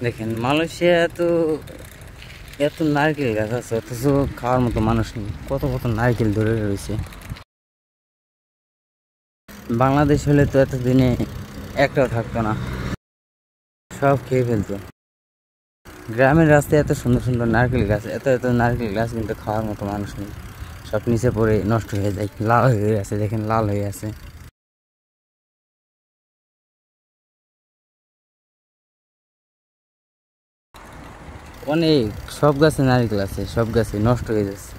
দেখেন মালয়েশিয়া তো এত নারকেল গাছ আছে, অথচ খাওয়ার মতো মানুষ নেই। কত কত নারকেল ধরে রয়েছে। বাংলাদেশ হলে তো এতদিনে একটাও থাকতো না, সব খেয়ে ফেলতো। গ্রামের রাস্তায় এত সুন্দর সুন্দর নারকেল গাছ, এত এত নারকেল গাছ, কিন্তু খাওয়ার মতো মানুষ নেই। সব নিচে পড়ে নষ্ট হয়ে যায়, লাল হয়ে আছে। দেখেন লাল হয়ে আছে। অনেক, সব গাছে নারকেল আছে, সব গাছে নষ্ট হয়ে যাচ্ছে,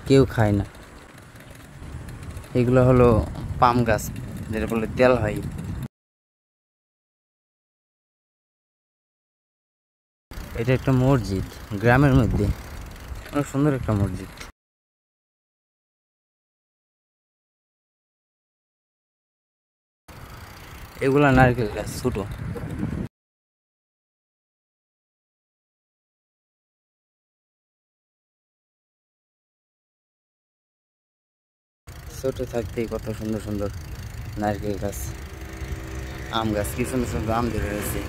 কেউ খায় না। এগুলো হলো পাম গাছ, যেটা বলে তেল হয়। এটা একটা মসজিদ গ্রামের মধ্যে, অনেক সুন্দর একটা মসজিদ। এগুলা নারকেল গাছ ছোট। ছোট থাকতেই কত সুন্দর সুন্দর নারকেল গাছ, আম গাছ, কি সুন্দর সুন্দর আম ধরে রয়েছে।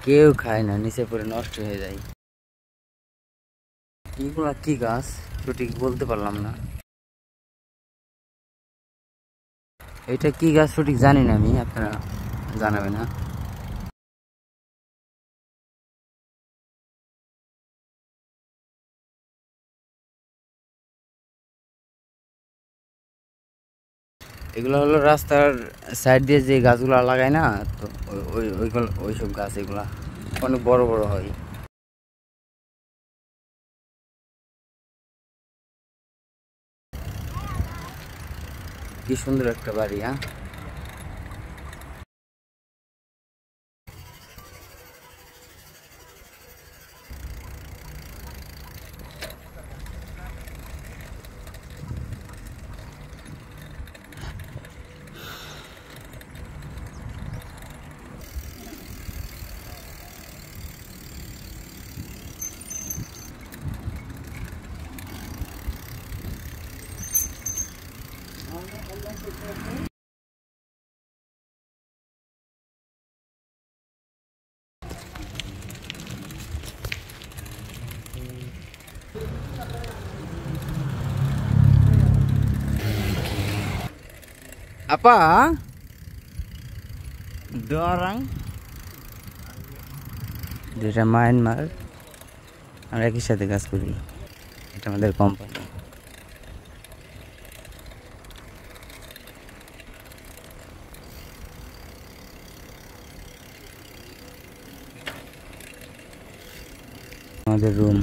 কেউ খায় না, নিচে পড়ে নষ্ট হয়ে যায়। এগুলা কি গাছ সঠিক বলতে পারলাম না। এটা কি গাছ সঠিক জানি না আমি, আপনারা জানাবেন না। এগুলো হলো রাস্তার সাইড দিয়ে যে গাছগুলো লাগায় না, তো ওইগুলো ওইসব গাছ, এগুলা অনেক বড় বড় হয়। কি সুন্দর একটা বাড়ি, হ্যাঁ। Apa? Dua orang যেটা মায়ানমার, আমরা একই সাথে কাজ করি, এটা আমাদের কোম্পানি। আমাদের রুম।